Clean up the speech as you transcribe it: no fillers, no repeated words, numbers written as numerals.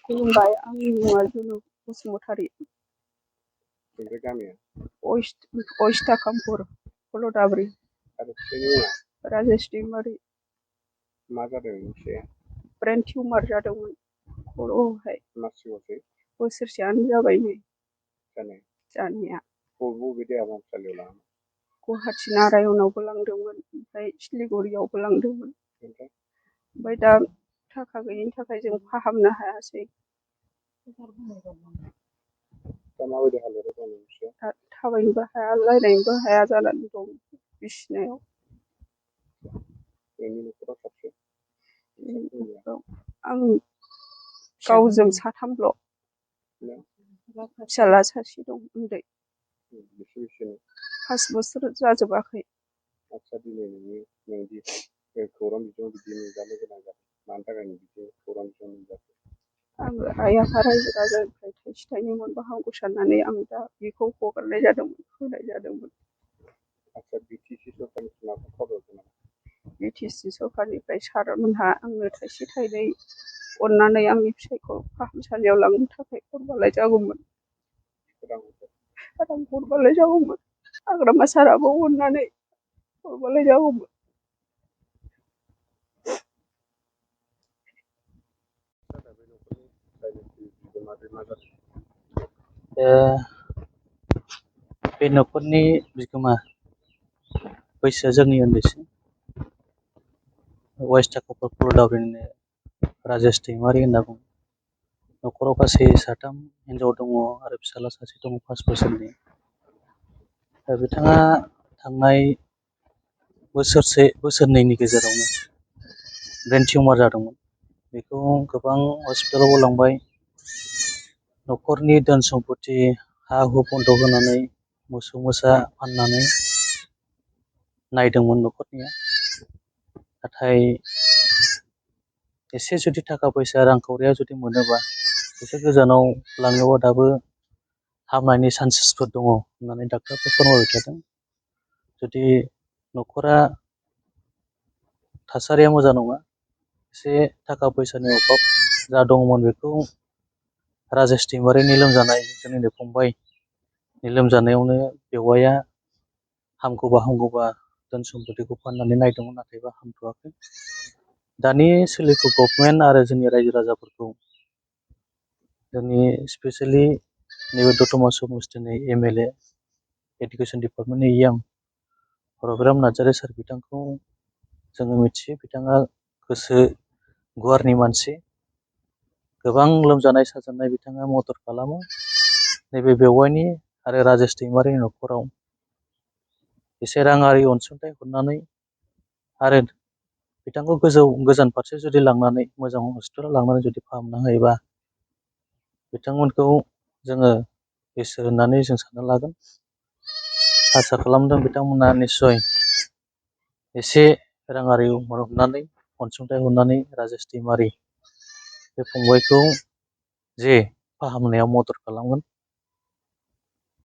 खुलुमबाय आंनि मुङा जुनु बसुमतारी ओमफ्राय गामिया अइस्टाकामपुर कलदाब्रि आरो फिसायनि मुङा राजेश दैमारि मा जादों फिसाया ब्रेन टिउमार जादोंमोन खर'आवहाय मासिबावसै बोसोरसेयानो जाबाय नै जानाय जानाया बबे देहा फाहामसालियाव लाङामोन गुवाहाटि नारायणआवबो लांदोंमोन ओमफ्राय सिलिगुरियावबो लांदोंमोन ओमफ्राय दा थाखा गैयिनि थाखाय जों फाहामनो हायासै दा माबायदि हालोदाव दं फिसाया दा थाबायनोबो हाया रायज्लायनोबो हाया जानानै दं बिसिनायाव नोंनि न'खराव साबसे आं गावजों साथामल' फिसाला सासे दं उन्दै बेसे 5 बोसोर जाजोबाखै आदसा दिनै नोंदि खौरां बिजोङाव बिदि नुजानो गोनां जादों मानि थाखाय बिदि खौरां बिजोङाव नुजाखो आङो आइ आफा रायजो राजानिफ्राय थाइसे थाइनै मोनबा हामगौ साननानै आं दा बेखौ हगारनाय जादोंमोन होनाय जादोंमोन आदसा बिटिसि सरकारनिफ्राय माबाफोर खबर हरदों नामा बिटिसि सरकारनिफ्राय सारमोनहा आंनो थाइसे थाइनै अननानै आंनि फिसायखौ फाहामसालियाव लांनो थाखाय हरबालाय जागौमोन रां हरबालाय जागौमोन हाग्रामा साराबो अननानै हरबालाय जागौमोन बे न'खरनि बिगोमा बैसोआ जोंनि उन्दैसिन अइस्टाकामपुर कलदाब्रिनिनो राजेश दैमारि होनना बुङो न'खराव गासै साथाम हिनजाव दङ आरो फिसाला सासे दङ 5 बोसोरनि बिथाङा थांनाय बोसोरनैनि गेजेरावनो ब्रेन टिउमार जादोंमोन बेखौ गोबां हस्पिटालावबो लांबाय न'खरनि धोन सम्पति हा हु बन्दक होनानै मोसौ मोसा फाननानै नायदोंमोन न'खरनिया नाथाय एसे जुदि थाखा फैसा रांखावरिया जुदि मोनोबा एसे गोजानाव लाङोबा दाबो हामनायनि चान्सेसफोर दङ होननानै डाक्टारफोर फोरमायबाय थादों जुदि न'खरा थासारिया मोजां नङा एसे थाखा फैसानि अभाब जा दंमोन बेखौ राजेश दैमारिनि लोमजानाय जोंनिनो फंबायनि लोमजानायावनो बेवाइया हामगौबा धोन सम्पतिखौ फाननानै नायदोंमोन नाथायबा हामथ'वाखै दानि सोलिफु गभर्नमेन्ट आरो जोंनि रायजो राजाफोरखौ जोंनि स्पेसियेलि नैबे दतमा समस्टिनि MLA एडुकेसन डिपार्टमेन्टनि EM रबिराम नार्जारि सार बिथांखौ जोङो मिथियो बिथाङा गोसो गुवारनि मानसि गोबां लोमजानाय साजानाय बिथाङा मदद खालामो नैबे बेवाइनि आरो राजेश दैमारिनि न'खराव एसे राङारि अनसुंथाइ हरनानै आरो बिथांखौ गोजान फारसे जुदि लांनानै मोजां हस्पिटालाव लांनानै जुदि फाहामनो हायोबा बिथांमोनखौ जोङो इसोर होननानै जों सानना लागोन आसा खालामदों बिथांमोना निस्सय एसे राङारि हरनानै अनसुंथाइ हरनानै राजेश दैमारि बे फंबायखौ जे फाहामनायाव मदद खालामगोन